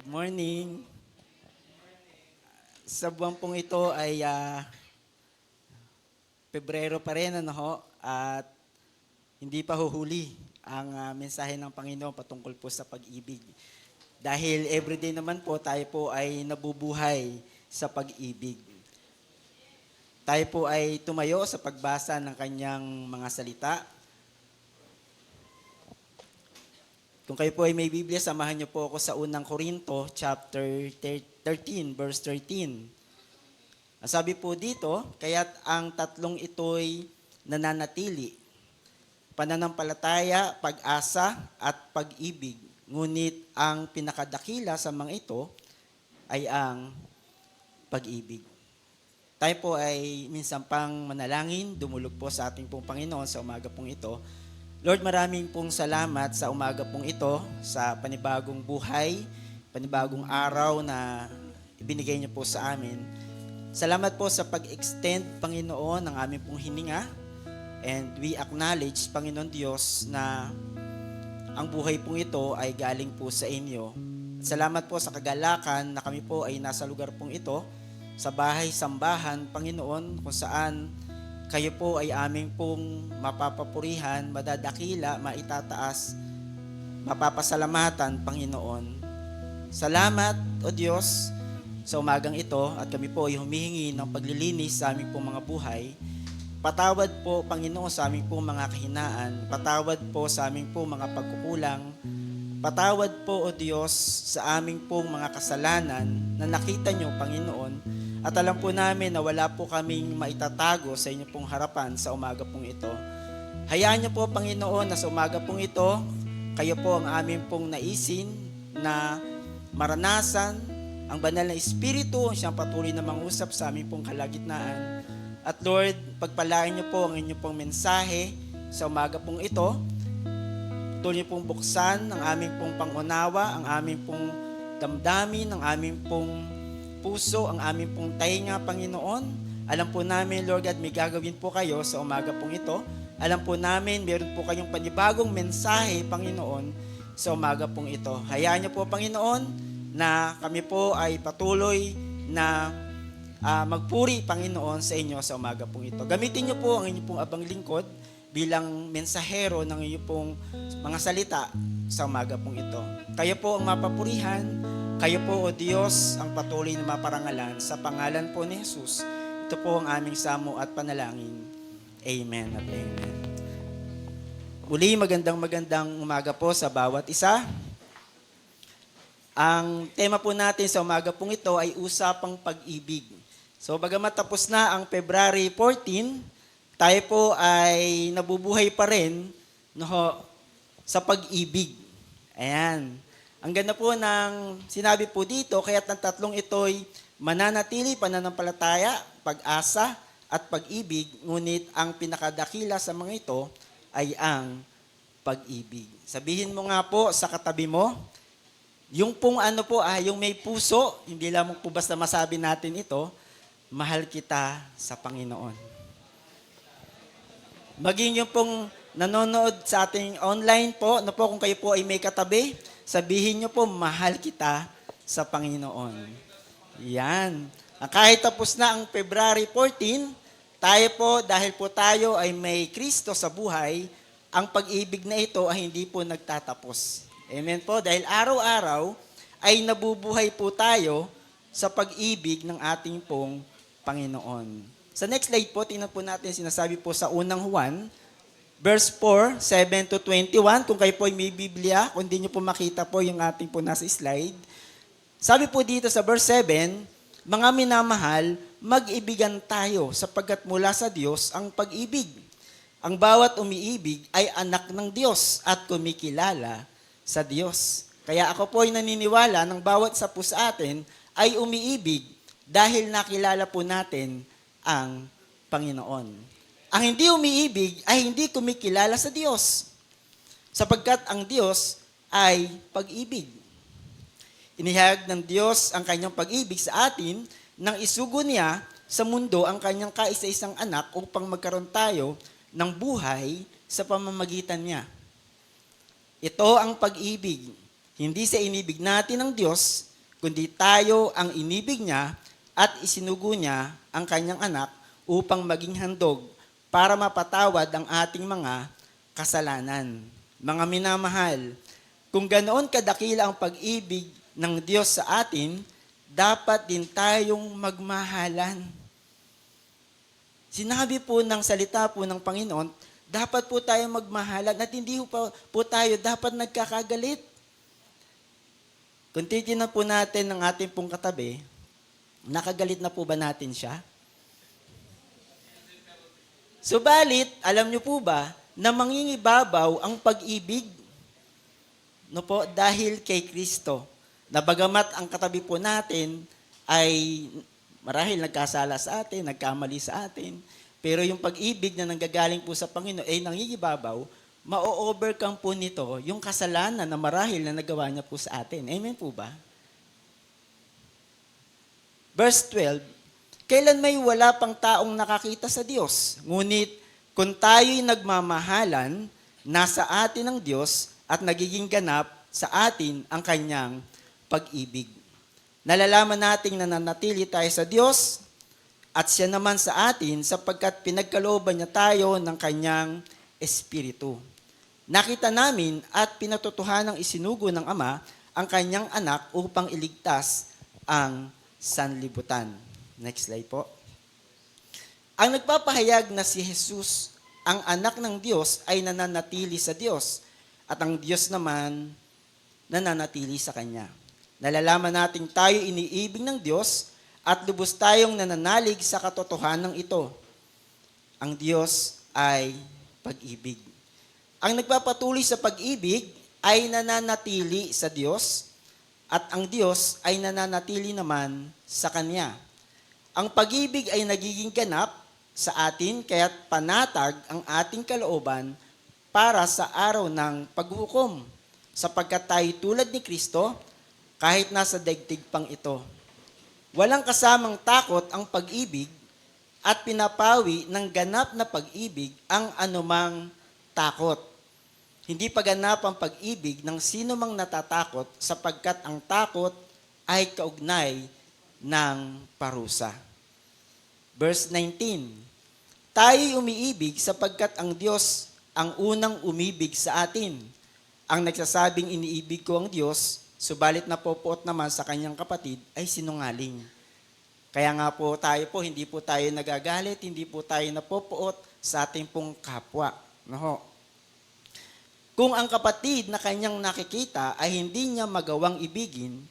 Good morning. Sa buwan pong ito ay Pebrero pa rin, ano ho, at hindi pa huhuli ang mensahe ng Panginoon patungkol po sa pag-ibig. Dahil everyday naman po tayo po ay nabubuhay sa pag-ibig. Tayo po ay tumayo sa pagbasa ng kanyang mga salita. Kung kayo po ay may Biblia, samahan niyo po ako sa unang Korinto, chapter 13, verse 13. Ang sabi po dito, kaya't ang tatlong ito'y nananatili, pananampalataya, pag-asa, at pag-ibig. Ngunit ang pinakadakila sa mga ito ay ang pag-ibig. Tayo po ay minsan pang manalangin, dumulog po sa ating pong Panginoon sa umaga pong ito. Lord, maraming pong salamat sa umaga pong ito, sa panibagong buhay, panibagong araw na ibinigay niyo po sa amin. Salamat po sa pag-extend, Panginoon, ng aming pong hininga. And we acknowledge, Panginoon Diyos, na ang buhay pong ito ay galing po sa inyo. Salamat po sa kagalakan na kami po ay nasa lugar pong ito, sa bahay-sambahan, Panginoon, kung saan kayo po ay aming pong mapapapurihan, madadakila, maitataas, mapapasalamatan, Panginoon. Salamat, O Diyos, sa umagang ito at kami po ay humihingi ng paglilinis sa aming pong mga buhay. Patawad po, Panginoon, sa aming pong mga kahinaan. Patawad po sa aming pong mga pagkukulang. Patawad po, O Diyos, sa aming pong mga kasalanan na nakita nyo, Panginoon. At alam po namin na wala po kaming maitatago sa inyo pong harapan sa umaga pong ito. Hayaan niyo po, Panginoon, na sa umaga pong ito, kayo po ang aming pong naisin na maranasan ang banal na Espiritu, siyang patuloy na mangusap sa aming pong kalagitnaan. At Lord, pagpalain niyo po ang inyong pong mensahe sa umaga pong ito. Tuloy niyo pong buksan ang aming pong pangunawa, ang aming pong damdamin, ang aming pong puso, ang aming pong tainga, Panginoon. Alam po namin, Lord God, may gagawin po kayo sa umaga pong ito. Alam po namin, meron po kayong panibagong mensahe, Panginoon, sa umaga pong ito. Hayaan niyo po, Panginoon, na kami po ay patuloy na magpuri, Panginoon, sa inyo sa umaga pong ito. Gamitin niyo po ang inyong pong abang lingkod bilang mensahero ng inyong pong mga salita sa umaga pong ito. Kayo po ang mapapurihan. Kayo po, O Diyos, ang patuloy na maparangalan sa pangalan po ni Jesus. Ito po ang aming samo at panalangin. Amen at amen. Muli, magandang umaga po sa bawat isa. Ang tema po natin sa umaga pong ito ay usapang pag-ibig. So, bagamat tapos na ang February 14, tayo po ay nabubuhay pa rin sa pag-ibig. Ayan. Ang ganda po ng sinabi po dito, kaya't ng tatlong ito'y mananatili, pananampalataya, pag-asa, at pag-ibig, ngunit ang pinakadakila sa mga ito ay ang pag-ibig. Sabihin mo nga po sa katabi mo, yung pong yung may puso, hindi lamang po basta masabi natin ito, mahal kita sa Panginoon. Maging yung pong nanonood sa ating online po, kung kayo po ay may katabi, sabihin nyo po, mahal kita sa Panginoon. Yan. Kahit tapos na ang February 14, tayo po, dahil po tayo ay may Kristo sa buhay, ang pag-ibig na ito ay hindi po nagtatapos. Amen po? Dahil araw-araw ay nabubuhay po tayo sa pag-ibig ng ating pong Panginoon. Sa next slide po, tingnan po natin sinasabi po sa unang Juan, verse 4, 7 to 21, kung kayo po ay may Biblia, kung hindi nyo po makita po yung ating po nasa slide. Sabi po dito sa verse 7, mga minamahal, mag-ibigan tayo sapagkat mula sa Diyos ang pag-ibig. Ang bawat umiibig ay anak ng Diyos at kumikilala sa Diyos. Kaya ako po ay naniniwala ng bawat sa po sa atin ay umiibig dahil nakilala po natin ang Panginoon. Ang hindi umiibig ay hindi kumikilala sa Diyos, sapagkat ang Diyos ay pag-ibig. Inihayag ng Diyos ang kanyang pag-ibig sa atin nang isugo niya sa mundo ang kanyang kaisa-isang anak upang magkaroon tayo ng buhay sa pamamagitan niya. Ito ang pag-ibig, hindi sa inibig natin ng Diyos, kundi tayo ang inibig niya at isinugo niya ang kanyang anak upang maging handog para mapatawad ang ating mga kasalanan. Mga minamahal, kung ganoon kadakila ang pag-ibig ng Diyos sa atin, dapat din tayong magmahalan. Sinabi po ng salita po ng Panginoon, dapat po tayong magmahalan at hindi po tayo dapat nagkakagalit. Kung titignan po natin ng ating pong katabi, nakagalit na po ba natin siya? Subalit, alam niyo po ba na mangingibabaw ang pag-ibig? No po, dahil kay Kristo. Na bagamat ang katabi po natin ay marahil nagkasala sa atin, nagkamali sa atin, pero yung pag-ibig na nanggagaling po sa Panginoon ay nangingibabaw, ma-overcome po nito yung kasalanan na marahil na nagawa niya po sa atin. Amen po ba? Verse 12, kailan may wala pang taong nakakita sa Diyos? Ngunit kung tayo'y nagmamahalan, nasa atin ang Diyos at nagiging ganap sa atin ang kanyang pag-ibig. Nalalaman nating nananatili tayo sa Diyos at siya naman sa atin sapagkat pinagkalooban niya tayo ng kanyang Espiritu. Nakita namin at pinatotohanang isinugo ng Ama ang kanyang anak upang iligtas ang sanlibutan. Next slide po. Ang nagpapahayag na si Jesus, ang anak ng Diyos, ay nananatili sa Diyos at ang Diyos naman nananatili sa Kanya. Nalalaman nating tayo iniibig ng Diyos at lubos tayong nananalig sa katotohanan ito. Ang Diyos ay pag-ibig. Ang nagpapatuloy sa pag-ibig ay nananatili sa Diyos at ang Diyos ay nananatili naman sa Kanya. Ang pag-ibig ay nagiging ganap sa atin kaya't panatag ang ating kalooban para sa araw ng paghukom sapagkat tayo tulad ni Kristo kahit nasa daigdig pang ito. Walang kasamang takot ang pag-ibig at pinapawi ng ganap na pag-ibig ang anumang takot. Hindi paganap ang pag-ibig ng sino mang natatakot sapagkat ang takot ay kaugnay ng parusa. Verse 19, tayo'y umiibig sapagkat ang Diyos ang unang umibig sa atin. Ang nagsasabing iniibig ko ang Diyos, subalit napopuot naman sa kanyang kapatid, ay sinungaling. Kaya nga po tayo po, hindi po tayo nagagalit, hindi po tayo napopuot sa ating pong kapwa. No? Kung ang kapatid na kanyang nakikita ay hindi niya magawang ibigin,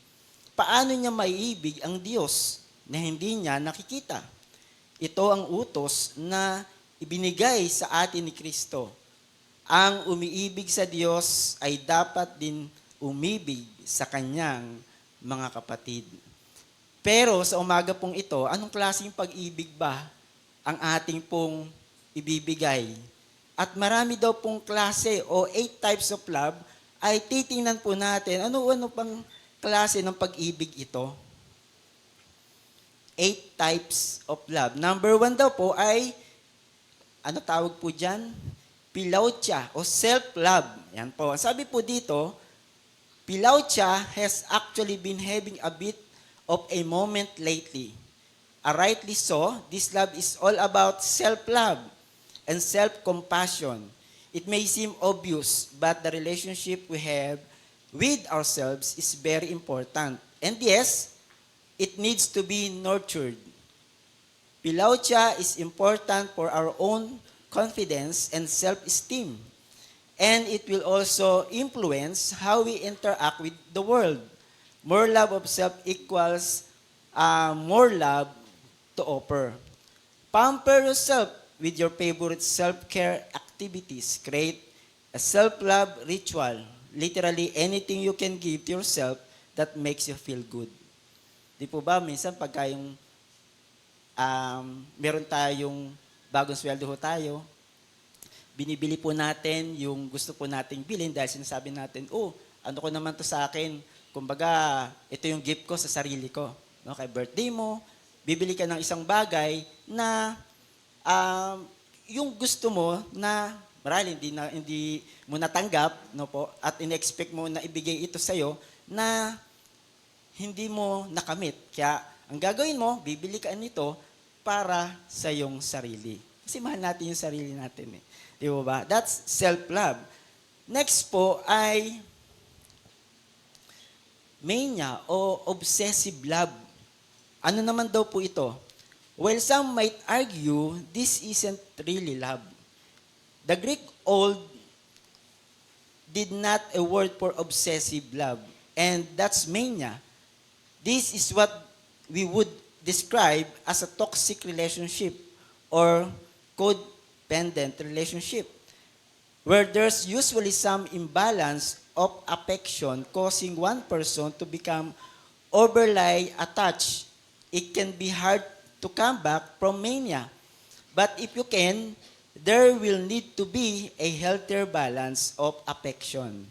paano niya maiibig ang Diyos na hindi niya nakikita? Ito ang utos na ibinigay sa atin ni Kristo. Ang umiibig sa Diyos ay dapat din umibig sa kanyang mga kapatid. Pero sa umaga pong ito, anong klaseng pag-ibig ba ang ating pong ibibigay? At marami daw pong klase o 8 types of love ay titingnan po natin ano pang klase ng pag-ibig ito. 8 types of love. Number 1 daw po ay, ano tawag po dyan? Pilautia o self-love. Yan po. Sabi po dito, Pilautia has actually been having a bit of a moment lately. Rightly so, this love is all about self-love and self-compassion. It may seem obvious, but the relationship we have with ourselves is very important. And yes, it needs to be nurtured. Pilautia is important for our own confidence and self-esteem. And it will also influence how we interact with the world. More love of self equals more love to offer. Pamper yourself with your favorite self-care activities. Create a self-love ritual. Literally, anything you can give to yourself that makes you feel good. Di po ba, minsan pagka yung meron tayong bagong sweldo ho tayo, binibili po natin yung gusto po nating bilhin dahil sinasabi natin, ano ko naman to sa akin? Kumbaga, ito yung gift ko sa sarili ko. No? Kay birthday mo, bibili ka ng isang bagay na yung gusto mo na marahil hindi mo natanggap, no po, at in-expect mo na ibigay ito sa'yo na hindi mo nakamit. Kaya ang gagawin mo, bibili ka nito para sa iyong sarili. Kasi mahal natin yung sarili natin eh. Di ba? That's self-love. Next po ay mania o obsessive love. Ano naman daw po ito? Well, some might argue this isn't really love. The Greek old did not a word for obsessive love, and that's mania. This is what we would describe as a toxic relationship or codependent relationship, where there's usually some imbalance of affection causing one person to become overly attached. It can be hard to come back from mania. But if you can, there will need to be a healthier balance of affection.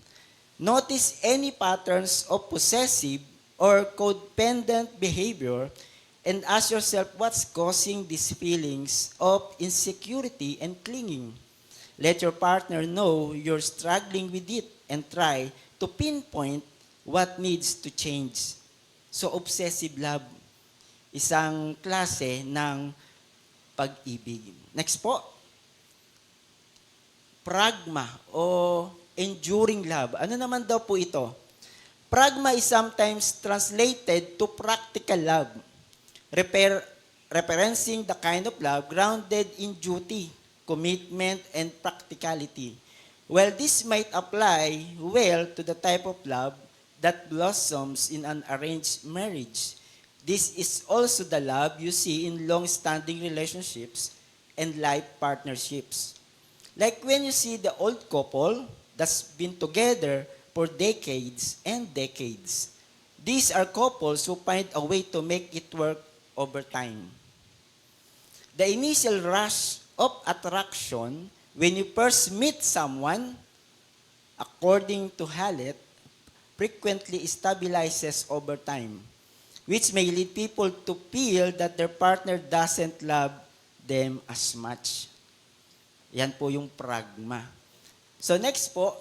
Notice any patterns of possessive or codependent behavior and ask yourself what's causing these feelings of insecurity and clinging. Let your partner know you're struggling with it and try to pinpoint what needs to change. So, obsessive love, isang klase ng pag-ibig. Next po, pragma o enduring love. Ano naman daw po ito? Pragma is sometimes translated to practical love, referencing the kind of love grounded in duty, commitment, and practicality. Well, this might apply well to the type of love that blossoms in an arranged marriage. This is also the love you see in long-standing relationships and life partnerships. Like when you see the old couple that's been together for decades and decades. These are couples who find a way to make it work over time. The initial rush of attraction when you first meet someone, according to Hallett, frequently stabilizes over time, which may lead people to feel that their partner doesn't love them as much. Yan po yung pragma. So next po,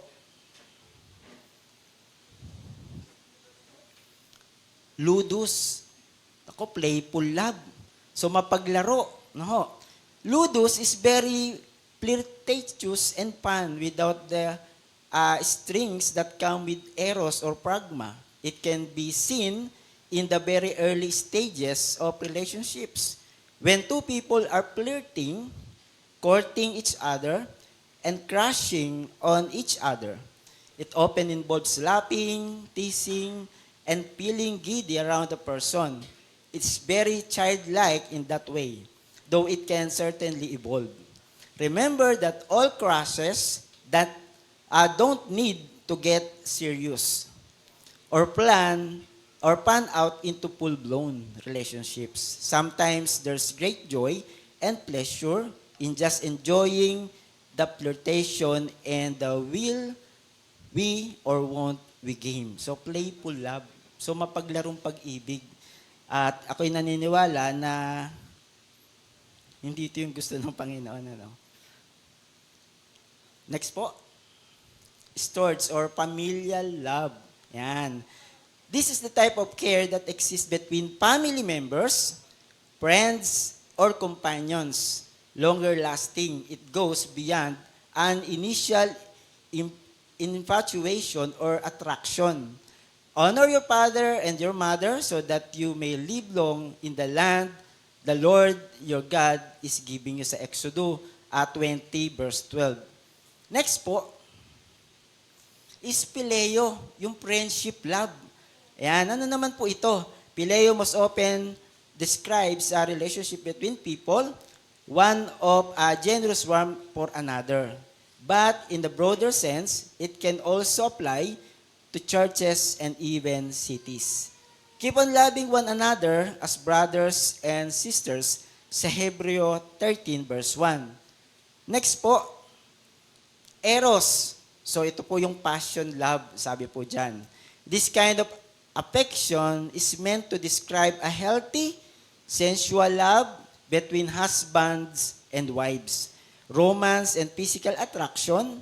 ludus. Ako, playful love. So mapaglaro. No? Ludus is very flirtatious and fun without the strings that come with eros or pragma. It can be seen in the very early stages of relationships. When two people are flirting, courting each other, and crushing on each other. It often involves laughing, teasing, and feeling giddy around the person. It's very childlike in that way, though it can certainly evolve. Remember that all crushes that don't need to get serious or pan out into full-blown relationships. Sometimes there's great joy and pleasure in just enjoying the flirtation and the will we or won't we game. So playful love. So mapaglarong pag-ibig. At ako'y naniniwala na hindi ito yung gusto ng Panginoon. Ano? Next po. Storge or familial love. Yan. This is the type of care that exists between family members, friends, or companions. Longer lasting. It goes beyond an initial infatuation or attraction. Honor your father and your mother so that you may live long in the land the Lord your God is giving you sa Exodus 20 verse 12. Next po is Phileo, yung friendship love. Ayan, ano naman po ito? Phileo most often describes a relationship between people, one of a generous warmth for another. But in the broader sense, it can also apply to churches and even cities. Keep on loving one another as brothers and sisters sa Hebreo 13 verse 1. Next po, Eros. So ito po yung passion love, sabi po dyan. This kind of affection is meant to describe a healthy, sensual love between husbands and wives. Romance and physical attraction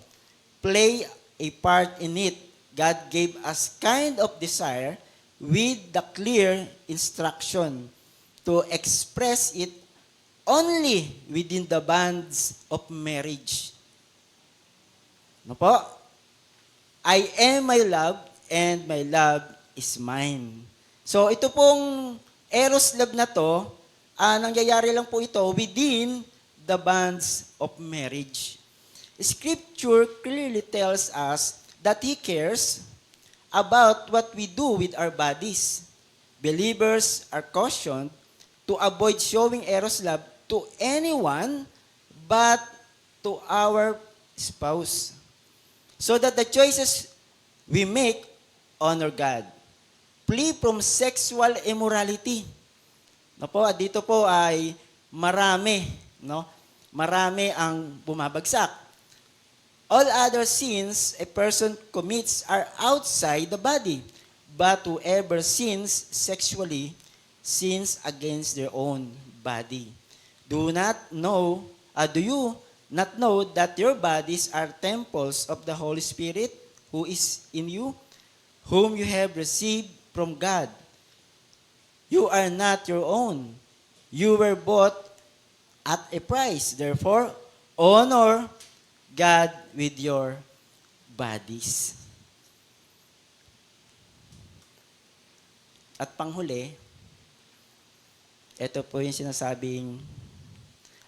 play a part in it. God gave us kind of desire with the clear instruction to express it only within the bands of marriage. Ano po? I am my love and my love is mine. So ito pong eros love na to, nangyayari lang po ito within the bands of marriage. Scripture clearly tells us that He cares about what we do with our bodies. Believers are cautioned to avoid showing eros love to anyone but to our spouse, so that the choices we make honor God. Flee from sexual immorality. No po, at dito po ay marami, no? Marami ang bumabagsak. All other sins a person commits are outside the body, but whoever sins sexually sins against their own body. Do you not know that your bodies are temples of the Holy Spirit who is in you, whom you have received from God? You are not your own. You were bought at a price. Therefore, honor God with your bodies. At panghuli, ito po yung sinasabing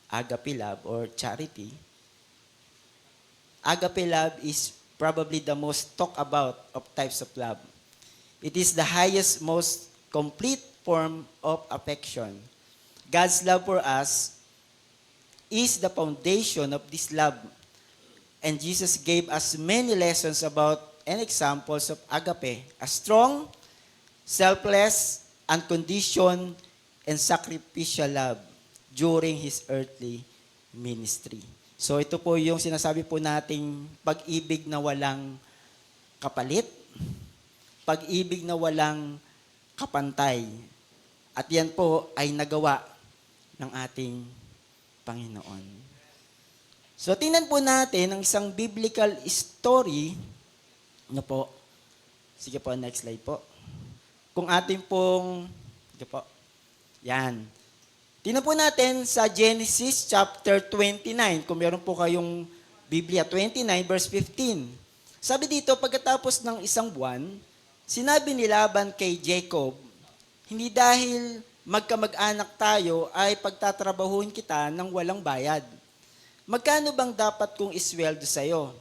agape love or charity. Agape love is probably the most talked about of types of love. It is the highest, most complete form of affection. God's love for us is the foundation of this love. And Jesus gave us many lessons about and examples of agape, a strong, selfless, unconditioned, and sacrificial love during His earthly ministry. So ito po yung sinasabi po nating pag-ibig na walang kapalit, pag-ibig na walang kapantay. At yan po ay nagawa ng ating Panginoon. So, tingnan po natin ang isang biblical story. Ano po? Sige po, next slide po. Kung ating pong, sige po, yan. Tingnan po natin sa Genesis chapter 29, kung meron po kayong Biblia, 29 verse 15. Sabi dito, pagkatapos ng isang buwan, sinabi ni Laban kay Jacob, hindi dahil magkamag-anak tayo ay pagtatrabahuin kita ng walang bayad. Magkano bang dapat kong isweldo sa'yo?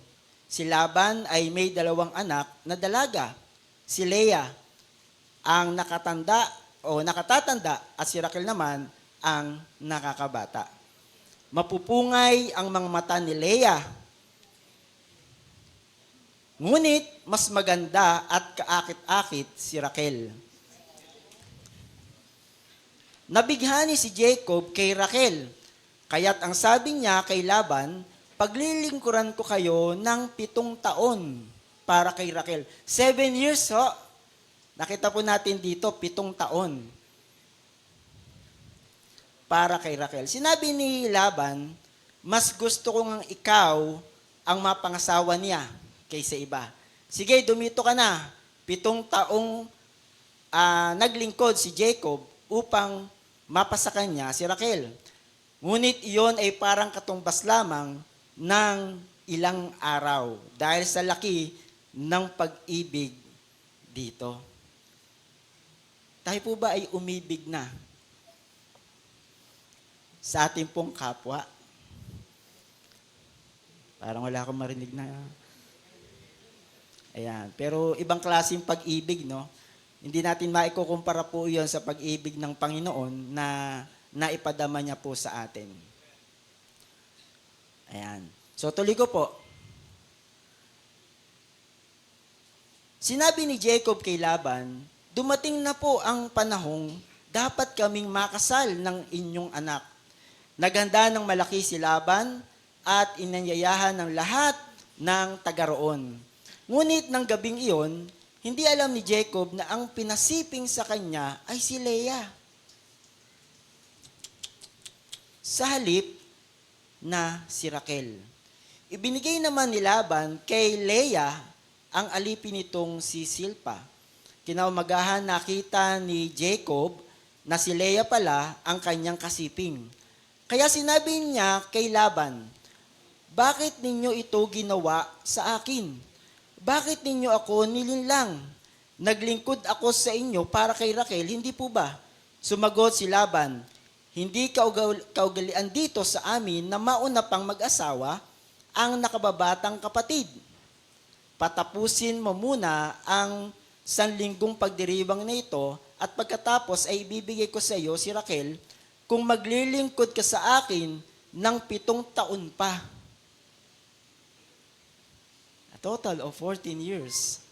Si Laban ay may 2 anak na dalaga. Si Leah ang nakatatanda at si Raquel naman ang nakakabata. Mapupungay ang mga mata ni Leah. Ngunit mas maganda at kaakit-akit si Raquel. Nabighani si Jacob kay Raquel. Kaya't ang sabi niya kay Laban, paglilingkuran ko kayo ng 7 taon para kay Raquel. 7 years, ho. Nakita po natin dito, 7 taon para kay Raquel. Sinabi ni Laban, mas gusto ko ngang ikaw ang mapangasawa niya kaysa iba. Sige, dumito ka na. 7 taong naglingkod si Jacob upang mapasa kanya si Raquel. Ngunit iyon ay parang katumbas lamang ng ilang araw dahil sa laki ng pag-ibig dito. Tayo po ba ay umibig na sa ating pong kapwa? Parang wala akong marinig na. Ayan. Pero ibang klaseng pag-ibig, no? Hindi natin maikukumpara po yun sa pag-ibig ng Panginoon na naipadama niya po sa atin. Ayan. So, tuloy ko po. Sinabi ni Jacob kay Laban, dumating na po ang panahong dapat kaming makasal ng inyong anak. Naghanda ng malaki si Laban at inanyayahan ng lahat ng taga-roon. Ngunit ng gabing iyon, hindi alam ni Jacob na ang pinasiping sa kanya ay si Leah. Sa halip na si Raquel. Ibinigay naman ni Laban kay Leah ang alipin nitong si Silpa. kinaumagahan nakita ni Jacob na si Leah pala ang kanyang kasiping. Kaya sinabi niya kay Laban, "Bakit ninyo ito ginawa sa akin? Bakit ninyo ako nilinlang? Naglingkod ako sa inyo para kay Raquel, hindi po ba?" Sumagot si Laban, "Hindi kaugalian dito sa amin na mauna pang mag-asawa ang nakababatang kapatid. Patapusin mo muna ang sanlinggong pagdiriwang na ito at pagkatapos ay ibibigay ko sa iyo si Raquel kung maglilingkod ka sa akin ng 7 taon pa." A total of 14 years.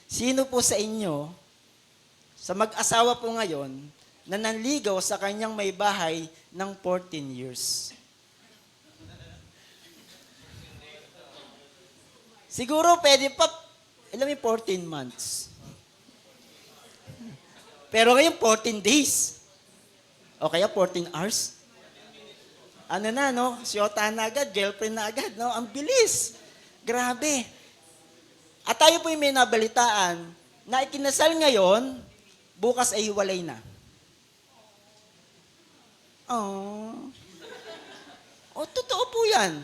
Sino po sa inyo, sa mag-asawa po ngayon, na nanligaw sa kanyang may bahay ng 14 years? Siguro pwede pa, alam mo, 14 months. Pero ngayon, 14 days. O kaya 14 hours. Ano na, no? Siyota na agad, girlfriend na agad, no? Ang bilis. Grabe. At tayo po yung may nabalitaan na ikinasal ngayon, bukas ay hiwalay na. Oh. O, totoo po yan.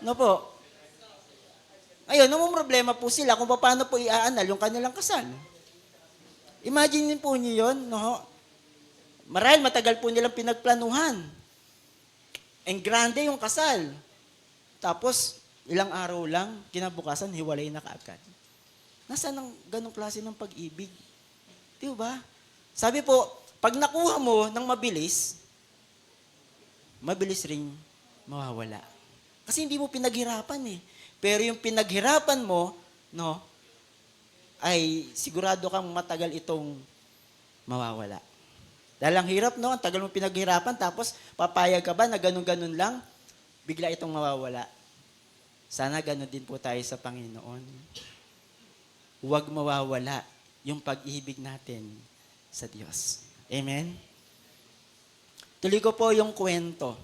No po? Ngayon, namang problema po sila kung paano po iaanal yung kanilang kasal. Imagine po niyo yun, no? Marahil matagal po nilang pinagplanuhan. Ang grande yung kasal. Tapos, ilang araw lang, kinabukasan, hiwalay na kaagad. Nasaan ang ganong klase ng pag-ibig? Di ba? Sabi po, pag nakuha mo ng mabilis ring mawawala. Kasi hindi mo pinaghirapan eh. Pero yung pinaghirapan mo, no, ay sigurado kang matagal itong mawawala. Dahil ang hirap, no, ang tagal mo pinaghirapan, tapos papayag ka ba na ganun-ganun lang, bigla itong mawawala. Sana ganun din po tayo sa Panginoon. Huwag mawawala yung pag-ibig natin sa Diyos. Amen? Tuloy ko po yung kwento.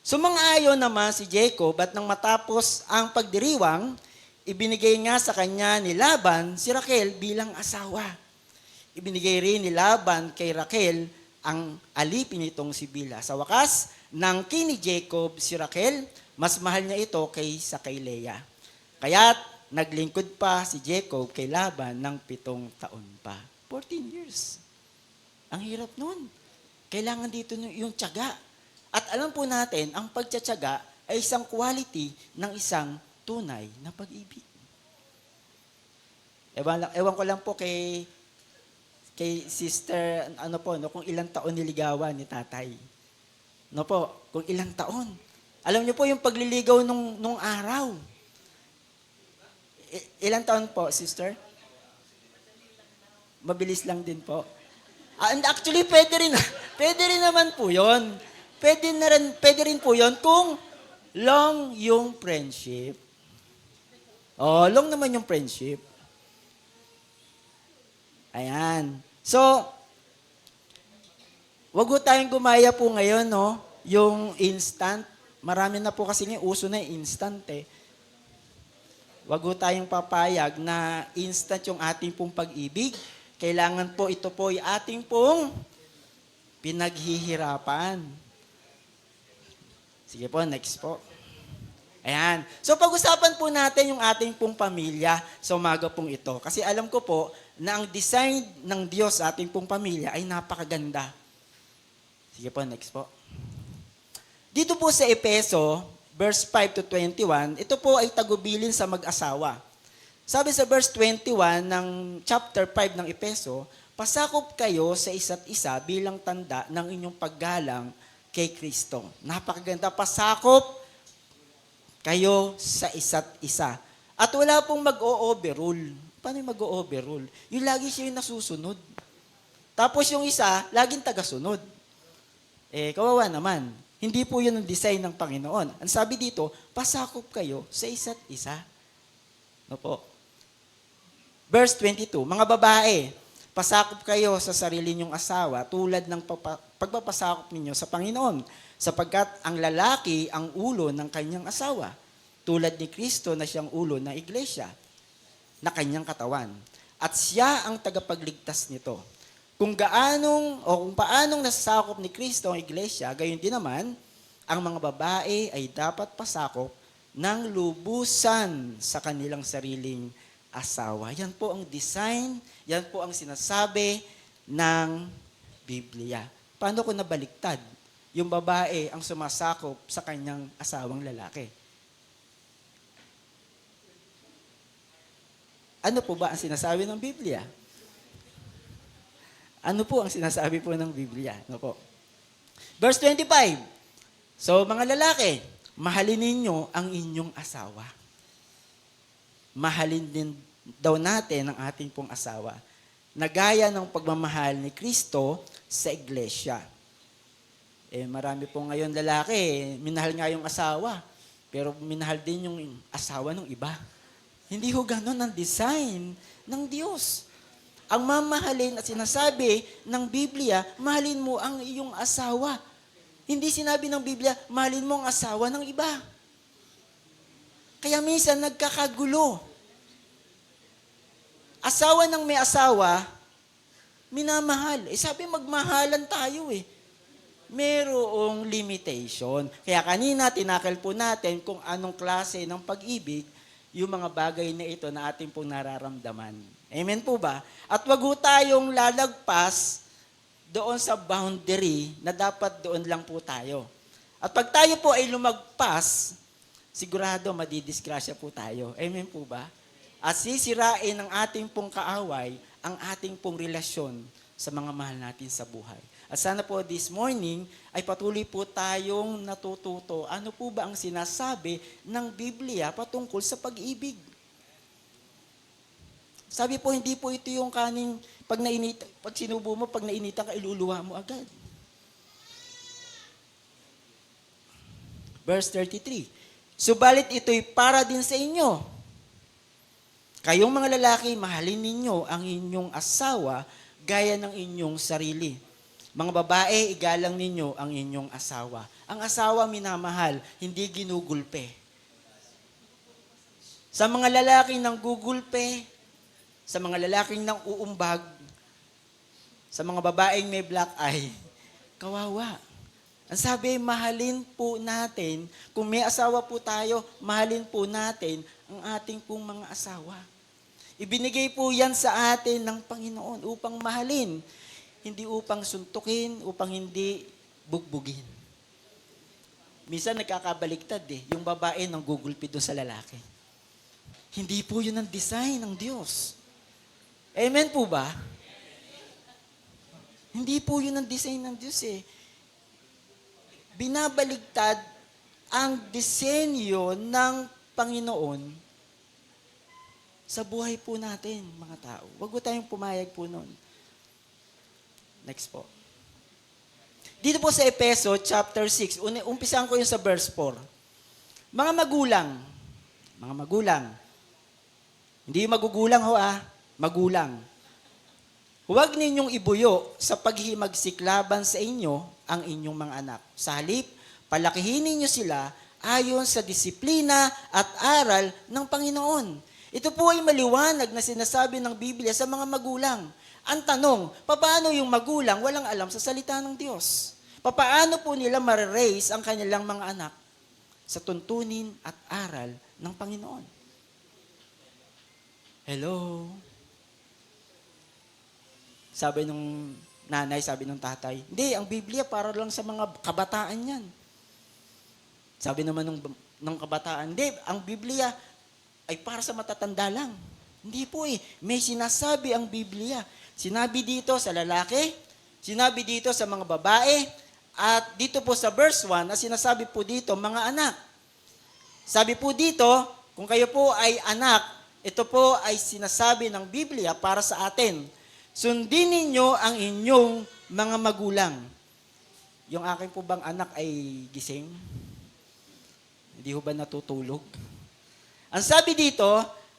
Sumang-ayon naman si Jacob at nang matapos ang pagdiriwang, ibinigay nga sa kanya ni Laban si Raquel bilang asawa. Ibinigay rin ni Laban kay Raquel ang alipin nitong si Bilha. Sa wakas, nang kini Jacob si Raquel, mas mahal niya ito kaysa kay Leah. Kaya't naglingkod pa si Jacob kay Laban ng 7 taon pa. 14 years. Ang hirap nun. Kailangan dito yung tiyaga. At alam po natin, ang pagtsatsaga ay isang quality ng isang tunay na pag-ibig. Ewan ko lang po kay sister, no, kung ilang taon niligawan ni tatay. No po, kung ilang taon. Alam niyo po yung pagliligaw nung araw. Ilang taon po, sister? Mabilis lang din po. And actually, pwede rin naman po yun. Pwede rin po yun kung long yung friendship. Oh, long naman yung friendship. Ayan. So, wag po tayong gumaya po ngayon, no? Yung instant. Marami na po kasi ngayon, uso na yung instant eh. Wag po tayong papayag na instant yung ating pong pag-ibig. Kailangan po ito po yung ating pong pinaghihirapan. Sige po, next po. Ayan. So pag-usapan po natin yung ating pong pamilya sa umaga pong ito. Kasi alam ko po na ang design ng Diyos sa ating pong pamilya ay napakaganda. Sige po, next po. Dito po sa Efeso, verse 5 to 21, ito po ay tagubilin sa mag-asawa. Sabi sa verse 21 ng chapter 5 ng Efeso, pasakop kayo sa isa't isa bilang tanda ng inyong paggalang kay Kristo. Napakaganda, pasakop kayo sa isa't isa. At wala pong mag-o-overrule. Paano yung mag-o-overrule? Yung lagi siya yung nasusunod. Tapos yung isa, laging tagasunod. Kawawa naman. Hindi po yun ang design ng Panginoon. Ang sabi dito, pasakop kayo sa isa't isa. No po. Verse 22, mga babae, pasakop kayo sa sarili niyong asawa tulad ng pagpapasakop ninyo sa Panginoon, sapagkat ang lalaki ang ulo ng kanyang asawa, tulad ni Kristo na siyang ulo ng iglesia, na kanyang katawan. at siya ang tagapagligtas nito. Kung paanong nasasakop ni Kristo ang iglesia, gayon din naman, ang mga babae ay dapat pasakop ng lubusan sa kanilang sariling asawa. Yan po ang design, yan po ang sinasabi ng Biblia. Paano kung nabaliktad? Yung babae ang sumasakop sa kanyang asawang lalaki. Ano po ba ang sinasabi ng Biblia? Ano po ang sinasabi po ng Biblia? Ano po? Verse 25. So, mga lalaki, mahalin ninyo ang inyong asawa. Mahalin din daw natin ang ating pong asawa, na gaya ng pagmamahal ni Kristo sa iglesia. Marami po ngayon lalaki, minahal nga yung asawa, pero minahal din yung asawa ng iba. Hindi ho ganun ang design ng Diyos. Ang mamahalin at sinasabi ng Biblia, mahalin mo ang iyong asawa. Hindi sinabi ng Biblia, mahalin mo ang asawa ng iba. Kaya minsan nagkakagulo. Asawa ng may asawa, minamahal. Sabi magmahalan tayo Merong limitation. Kaya kanina tinakal po natin kung anong klase ng pag-ibig yung mga bagay na ito na ating pong nararamdaman. Amen po ba? At wag ho tayong lalagpas doon sa boundary na dapat doon lang po tayo. At pag tayo po ay lumagpas, sigurado madidisgrasya po tayo. Amen po ba? At sisirain ng ating pong kaaway ang ating pong relasyon sa mga mahal natin sa buhay. At sana po this morning ay patuloy po tayong natututo. Ano po ba ang sinasabi ng Biblia patungkol sa pag-ibig? Sabi po, hindi po ito yung kaning pag sinubo mo, pag nainitan ka, iluluwa mo agad. Verse 33. Subalit ito'y para din sa inyo. Kayong mga lalaki, mahalin ninyo ang inyong asawa gaya ng inyong sarili. Mga babae, igalang ninyo ang inyong asawa. Ang asawa minamahal, hindi ginugulpe. Sa mga lalaking nang gugulpe, sa mga lalaking nang uumbag, sa mga babaeng may black eye, kawawa. Ang sabi, mahalin po natin, kung may asawa po tayo, mahalin po natin ang ating pong mga asawa. Ibinigay po yan sa atin ng Panginoon upang mahalin. Hindi upang suntukin, upang hindi bugbugin. Minsan nagkakabaliktad yung babae nang gugulpi doon sa lalaki. Hindi po yun ang design ng Diyos. Amen po ba? Hindi po yun ang design ng Diyos Binabaligtad ang disenyo ng Panginoon sa buhay po natin, mga tao. Huwag po tayong pumayag po noon. Next po. Dito po sa Efeso chapter 6, umpisahan ko yung sa verse 4. Mga magulang, hindi yung magugulang magulang. Huwag ninyong ibuyo sa paghihimagsiklaban sa inyo ang inyong mga anak. Sa halip, palakihin ninyo sila ayon sa disiplina at aral ng Panginoon. Ito po ay maliwanag na sinasabi ng Biblia sa mga magulang. Ang tanong, paano yung magulang walang alam sa salita ng Diyos? Paano po nila ma-raise ang kanilang mga anak sa tuntunin at aral ng Panginoon? Hello? Sabi nung nanay, sabi nung tatay, hindi, ang Biblia para lang sa mga kabataan yan. Sabi naman ng kabataan, hindi, ang Biblia ay para sa matatanda lang. Hindi po may sinasabi ang Biblia. Sinabi dito sa lalaki, sinabi dito sa mga babae, at dito po sa verse 1, na sinasabi po dito, mga anak. Sabi po dito, kung kayo po ay anak, ito po ay sinasabi ng Biblia para sa atin. Sundin ninyo ang inyong mga magulang. Yung aking po bang anak ay gising? Hindi ho ba natutulog? Ang sabi dito,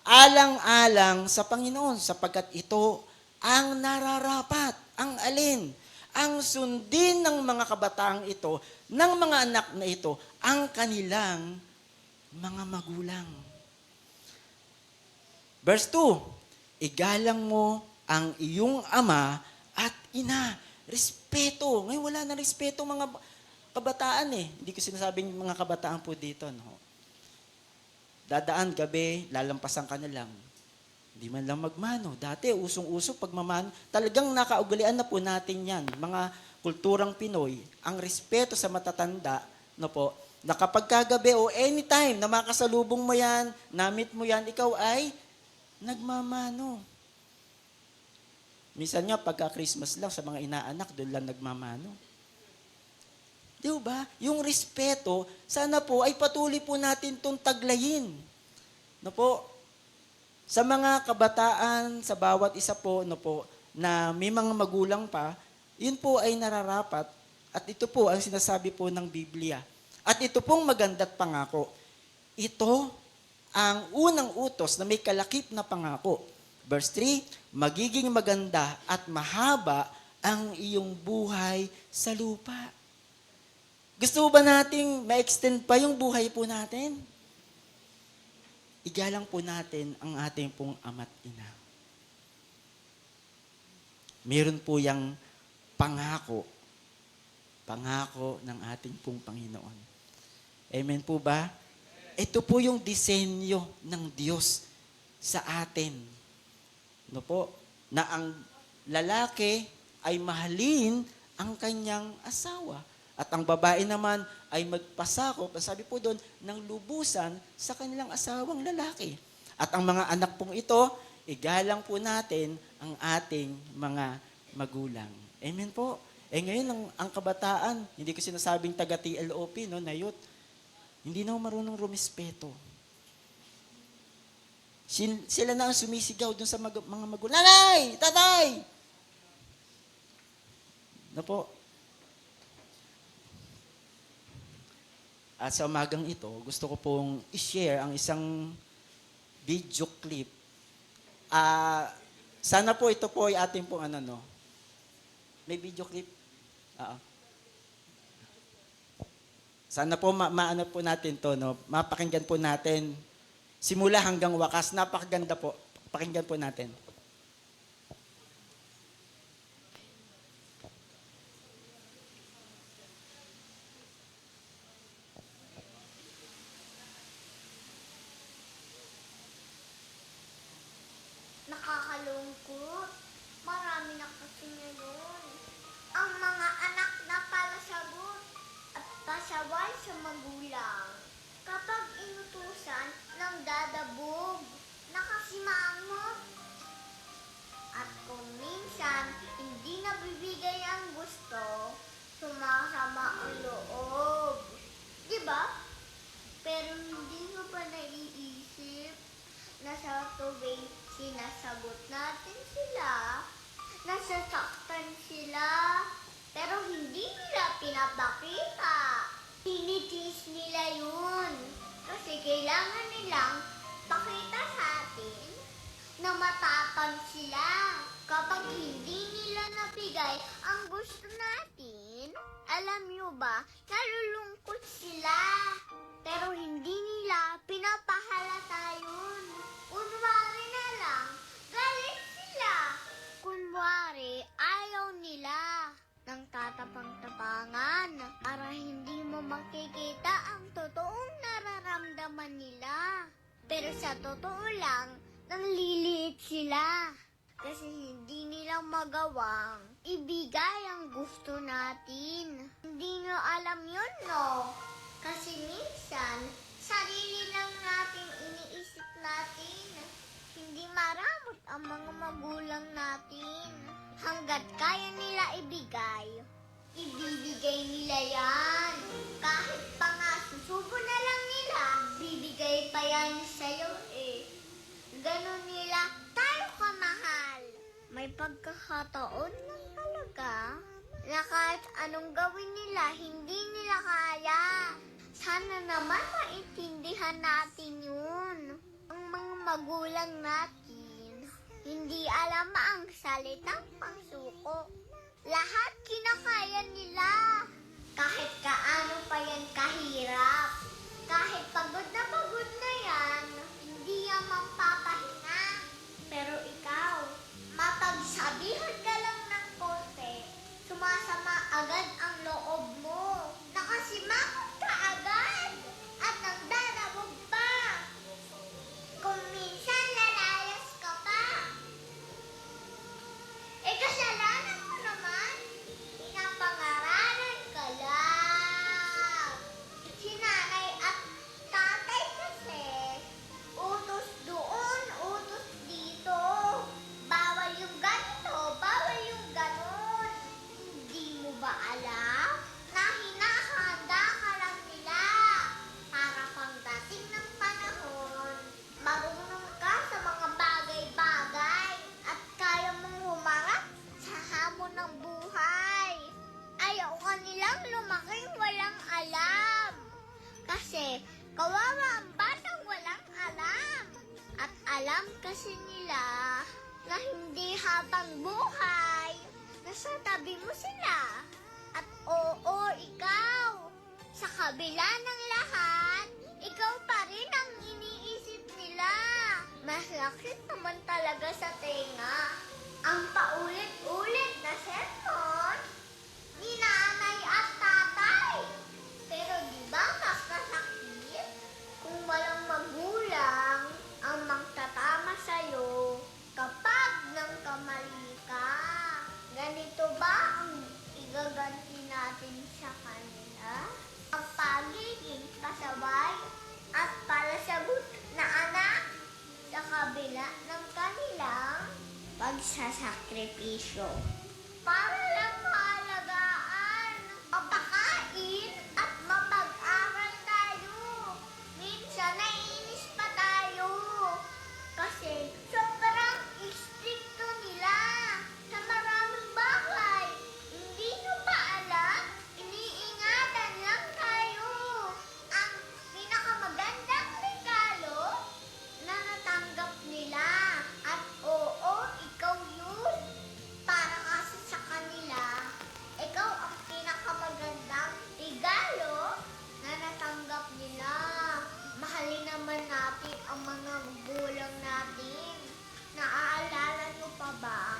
alang-alang sa Panginoon, sapagkat ito ang nararapat, ang alin, ang sundin ng mga kabataang ito, ng mga anak na ito, ang kanilang mga magulang. Verse 2, igalang mo ang iyong ama at ina. Respeto. Ngayon wala na respeto mga kabataan eh. Hindi ko sinasabing mga kabataan po dito. No? Dadaan gabi, lalampasan ka na lang. Hindi man lang magmano. Dati, usong-uso pagmamano. Talagang nakaugalian na po natin yan. Mga kulturang Pinoy, ang respeto sa matatanda, no po, na kapag kagabi o anytime na makasalubong mo yan, namit mo yan, ikaw ay nagmamano. Minsan nga, pagka-Christmas lang, sa mga inaanak, doon lang nagmamano. Di ba? Yung respeto, sana po ay patuloy po natin itong taglayin. No po? Sa mga kabataan, sa bawat isa po, no po, na may mga magulang pa, yun po ay nararapat at ito po ang sinasabi po ng Biblia. At ito pong maganda't pangako. Ito ang unang utos na may kalakip na pangako. Verse 3, magiging maganda at mahaba ang iyong buhay sa lupa. Gusto ba nating ma-extend pa yung buhay po natin? Igalang po natin ang ating pong ama't ina. Meron po yung pangako ng ating pong Panginoon. Amen po ba? Ito po yung disenyo ng Diyos sa atin. No po, na ang lalaki ay mahalin ang kanyang asawa. At ang babae naman ay magpasakop, sabi po doon, ng lubusan sa kanilang asawang lalaki. At ang mga anak pong ito, igalang po natin ang ating mga magulang. Amen po. Ngayon, ang kabataan, hindi ko sinasabing taga-TLOP, no, na youth, hindi na marunong rumispeto. Sila na ang sumisigaw dun sa mga magulang, nanay! Tatay! No po. At sa umagang ito, gusto ko pong i-share ang isang video clip. Sana po ito po ay ating pong may video clip? Sana po maano po natin to, no? Mapakinggan po natin simula hanggang wakas. Napakaganda po. Pakinggan po natin. Nakakalungkot. Marami na kasi ngayon. Ang mga anak na palasagot at pasaway sa magulang. Kapag inutusan ng dadabog, nakasimangot. At kung minsan hindi nabibigay ang gusto, sumasama ang loob. Diba? Pero hindi mo ba naiisip na sa tuwing sinasagot natin sila, nasasaktan sila, pero hindi nila pinapakita. Tinitiis nila yun. Kasi kailangan nilang pakita sa atin na matapang sila. Kapag hindi nila nabigay ang gusto natin, alam nyo ba, nalulungkot sila. Pero hindi nila pinapahalata yun. Kunwari na lang, galit sila. Kunwari, ayaw nila ng tatapang-tapangan para hindi mo makikita ang totoong nararamdaman nila. Pero sa totoo lang, nanliliit sila. Kasi hindi nila magawang ibigay ang gusto natin. Hindi nyo alam yun, no? Kasi minsan, sarili lang natin iniisip natin. Hindi maramot ang mga magulang natin. Hanggat kaya nila ibigay, ibibigay nila yan. Kahit pa nga susubo na lang nila, bibigay pa yan sa'yo eh. Ganon nila, tayo kamahal. May pagkakataon lang talaga na kahit anong gawin nila, hindi nila kaya. Sana naman maintindihan natin yun. Ang mga magulang natin, hindi alam ang salitang pangsuko. Lahat kinakaya nila. Kahit kaano pa yan kahirap. Kahit pagod na yan, hindi yan mapapahinga. Pero ikaw, mapagsabihan ka lang ng konti, sumasama agad ang loob mo. Nakasimangot ka agad at nagdadabog pa. Kung minsan lalayas ka pa. Eh kasalanan mo naman, pinapangaralan ka lang. Si nanay at tatay kasi, utos doon, utos dito. Bawal yung ganito, bawal yung ganon. Hindi mo ba alam na hinahanda ka lang nila para pagdating ng panahon, marunong ka sa mga bagay-bagay at kaya mong humarap sa hamon ng buhay. Ayaw ka nilang lumaking walang alam. Kasi kawawa ang batang walang alam. At alam kasi nila na hindi habang buhay, nasa tabi mo sila. At oo, ikaw, sa kabila ng lahat, ikaw pa rin ang iniisip nila. Masakit naman talaga sa tenga ang paulit-ulit na sermon ni nanay at tatay. Pero di ba mas masakit kung walang magulang ang magtatama sa'yo kapag nang kamali ka? Ganito ba ang igaganti natin sa kanila? Ang pagiging kasabay at palasagot na anak sa kabila ng kanilang pagsasakripisyo. Para lang maalagaan, mapakain at mapag-aral tayo. Minsan naiinis pa tayo kasi sobrang istrikto nila sa maraming bagay. Hindi nyo ba alam? Iniingatan lang tayo. Ang pinakamagandang regalo na natanggap nila. At oo, ikaw yun. Para kasi sa kanila, ikaw ang pinakamagandang regalo na natanggap nila. Mahalin naman natin ang mga magulang natin. Naaalala nyo pa ba?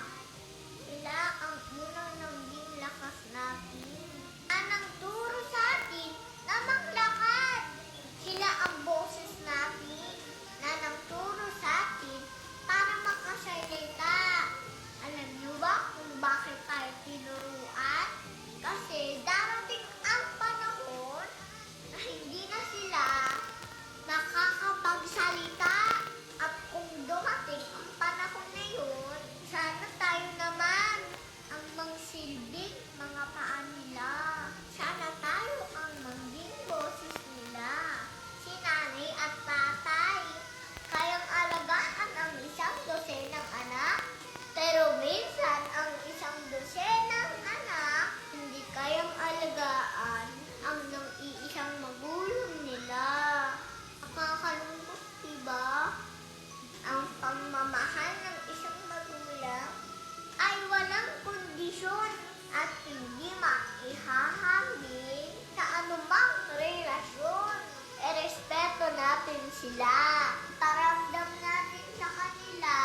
Sila ang unang naging lakas natin. Na nagturo sa atin na maglakad. Sila ang boses natin na nagturo sa atin para makasalita. Alam niyo ba kung bakit tayo tinuruan? Kasi darating ang panahon na hindi na sila nakakapagsalita. At kung dumating ang panahon na yun, sana tayo naman ang mangsilbing mga paa nila. Sana tayo ang maging boses nila. Si nanay at tatay, kayang alagaan ang isang dosenang anak. Pero minsan ang isang dosenang anak, hindi kayang alagaan ang nang iisang magulang nila. Nakakalungkot, diba? Ang pagmamahal ng isang magulang ay walang kondisyon at hindi maihahambing sa anumang relasyon. Erespeto natin sila. Paramdam natin sa kanila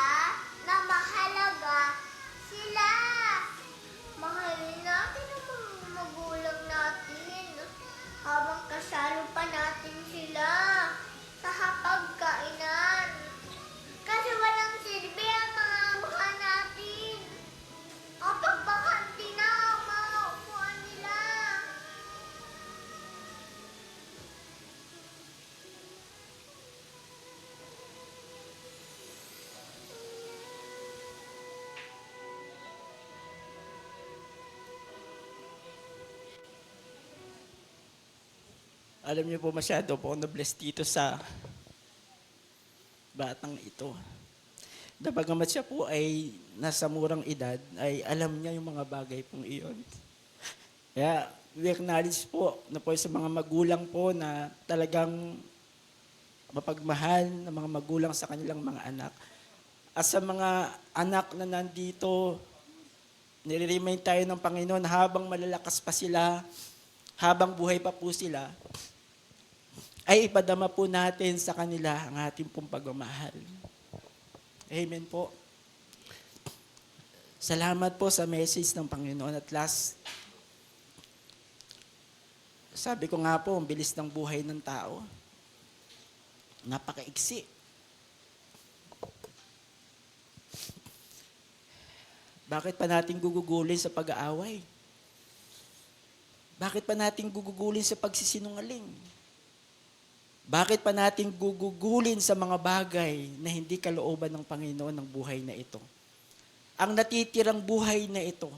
na mahalaga sila. Mahalin natin ang mga magulang natin habang kasalo pa natin sila sa hapagkainan. Kasi walang silbi ang mga mukha natin kapag bakante na ang mga upuan nila. Alam niyo po, masyado po ako na-bless dito sa batang ito. Bagamat siya po ay nasa murang edad, ay alam niya yung mga bagay pong iyon. Kaya, we acknowledge po na po sa mga magulang po na talagang mapagmahal ng mga magulang sa kanilang mga anak. At sa mga anak na nandito, nire-remind tayo ng Panginoon habang malalakas pa sila, habang buhay pa po sila, ay ipadama po natin sa kanila ang ating pong pagmamahal. Amen po. Salamat po sa message ng Panginoon. At last, sabi ko nga po, ang bilis ng buhay ng tao. Napakaiksi. Bakit pa natin gugugulin sa pag-aaway? Bakit pa natin gugugulin sa pagsisinungaling? Bakit pa natin gugugulin sa mga bagay na hindi kalooban ng Panginoon ng buhay na ito? Ang natitirang buhay na ito,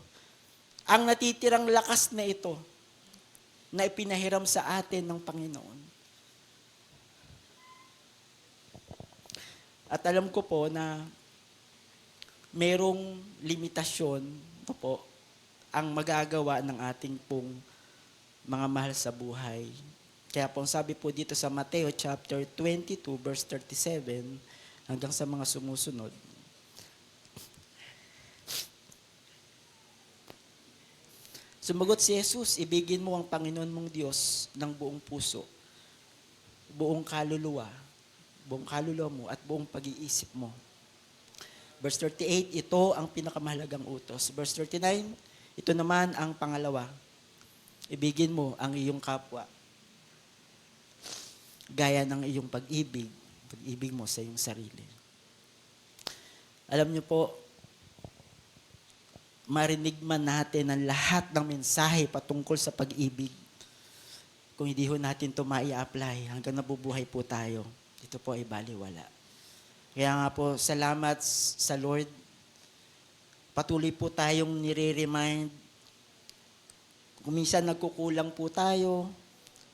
ang natitirang lakas na ito, na ipinahiram sa atin ng Panginoon. At alam ko po na merong limitasyon po ang magagawa ng ating pong mga mahal sa buhay. Kaya po sabi po dito sa Mateo chapter 22 verse 37 hanggang sa mga sumusunod. Sumagot si Jesus, ibigin mo ang Panginoon mong Diyos ng buong puso, buong kaluluwa mo at buong pag-iisip mo. Verse 38, ito ang pinakamahalagang utos. Verse 39, ito naman ang pangalawa. Ibigin mo ang iyong kapwa. Gaya ng iyong pag-ibig mo sa iyong sarili. Alam niyo po, marinig man natin ang lahat ng mensahe patungkol sa pag-ibig. Kung hindi ho natin ito mai-apply hanggang nabubuhay po tayo, ito po ay baliwala. Kaya nga po, salamat sa Lord. Patuloy po tayong nire-remind. Kung minsan nagkukulang po tayo,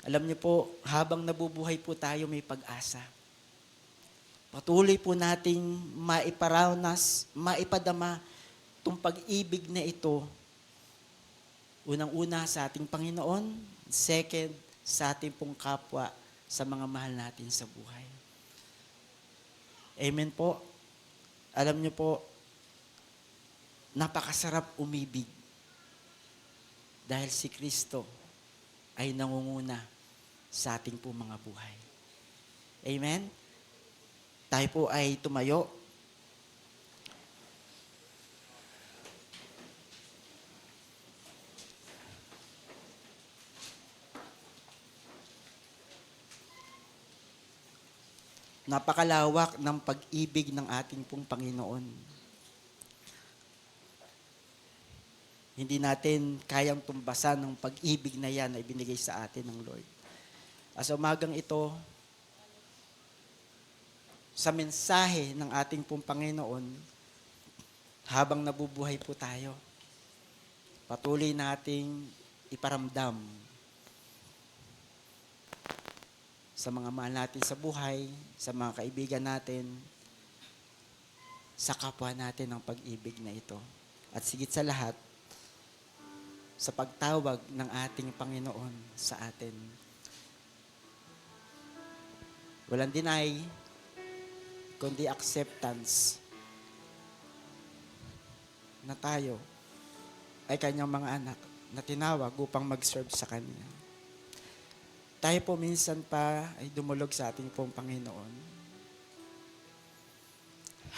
alam niyo po, habang nabubuhay po tayo, may pag-asa. Patuloy po nating maiparanas, maipadama itong pag-ibig na ito. Unang-una sa ating Panginoon, second, sa ating pong kapwa, sa mga mahal natin sa buhay. Amen po. Alam niyo po, napakasarap umibig dahil si Kristo ay nangunguna sa ating po mga buhay. Amen? Tayo po ay tumayo. Napakalawak ng pag-ibig ng ating pong Panginoon. Hindi natin kayang tumbasan ng pag-ibig na yan na ibinigay sa atin ng Lord. Sa umagang ito, sa mensahe ng ating pong Panginoon, habang nabubuhay po tayo, patuloy nating iparamdam sa mga mahal natin sa buhay, sa mga kaibigan natin, sa kapwa natin ang pag-ibig na ito. At sigit sa lahat, sa pagtawag ng ating Panginoon sa atin. Walang deny, kundi acceptance na tayo ay kanyang mga anak na tinawag upang mag-serve sa Kanya. Tayo po minsan pa ay dumulog sa ating pong Panginoon.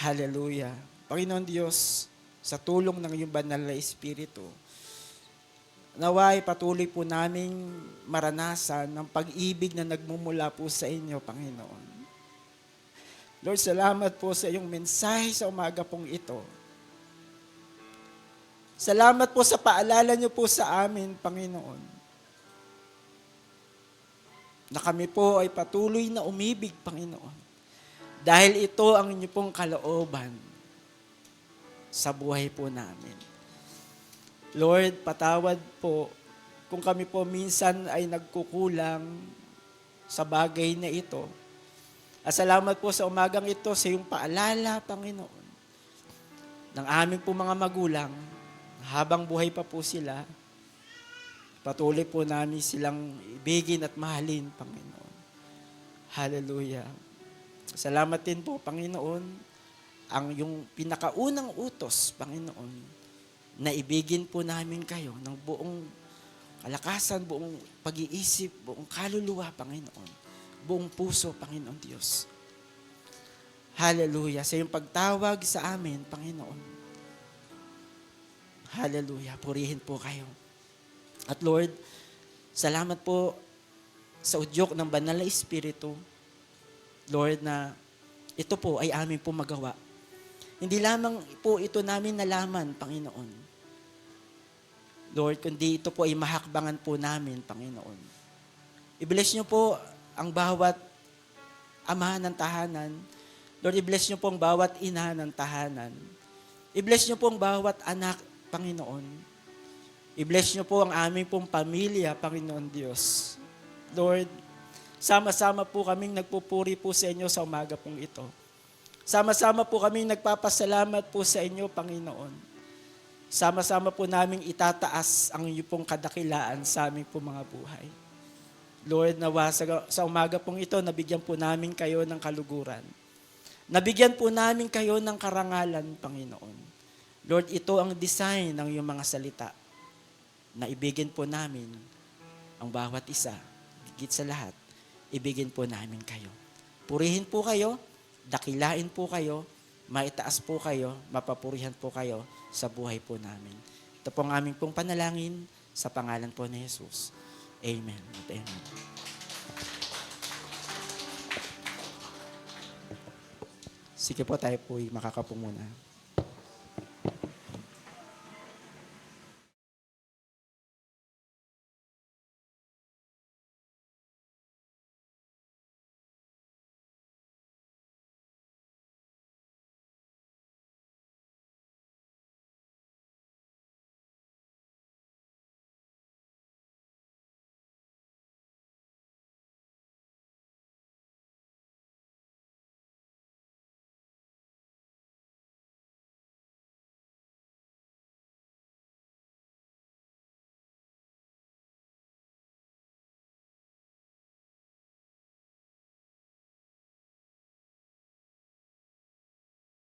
Hallelujah. Panginoon Diyos, sa tulong ng iyong banal na Espiritu, naway patuloy po naming maranasan ng pag-ibig na nagmumula po sa inyo, Panginoon. Lord, salamat po sa iyong mensahe sa umaga pong ito. Salamat po sa paalala niyo po sa amin, Panginoon, na kami po ay patuloy na umibig, Panginoon. Dahil ito ang inyo pong kalooban sa buhay po namin. Lord, patawad po kung kami po minsan ay nagkukulang sa bagay na ito. At salamat po sa umagang ito sa iyong paalala, Panginoon, ng aming po mga magulang, habang buhay pa po sila, patuloy po namin silang ibigin at mahalin, Panginoon. Hallelujah. Salamat din po, Panginoon, ang yung pinakaunang utos, Panginoon, na ibigin po namin kayo ng buong kalakasan, buong pag-iisip, buong kaluluwa, Panginoon. Buong puso, Panginoon Diyos. Hallelujah. Sa iyong pagtawag sa amin, Panginoon, Hallelujah. Purihin po kayo. At Lord, salamat po sa udyok ng banal na Espiritu. Lord, na ito po ay amin po magawa. Hindi lamang po ito namin nalaman, Panginoon. Lord, kundi ito po ay mahakbangan po namin, Panginoon. I-bless niyo po ang bawat ama ng tahanan. Lord, i-bless niyo po ang bawat ina ng tahanan. I-bless niyo po ang bawat anak, Panginoon. I-bless niyo po ang aming pong pamilya, Panginoon Diyos. Lord, sama-sama po kaming nagpupuri po sa inyo sa umaga pong ito. Sama-sama po kaming nagpapasalamat po sa inyo, Panginoon. Sama-sama po naming itataas ang inyo pong kadakilaan sa aming pong mga buhay. Lord, nawa sa umaga pong ito, nabigyan po namin kayo ng kaluguran. Nabigyan po namin kayo ng karangalan, Panginoon. Lord, ito ang design ng iyong mga salita na ibigin po namin ang bawat isa. Higit sa lahat, ibigin po namin kayo. Purihin po kayo, dakilain po kayo, maitaas po kayo, mapapurihan po kayo sa buhay po namin. Ito po ang aming pong panalangin sa pangalan po ni Jesus. Amen. Amen. Sige po, tayo po makakapo muna.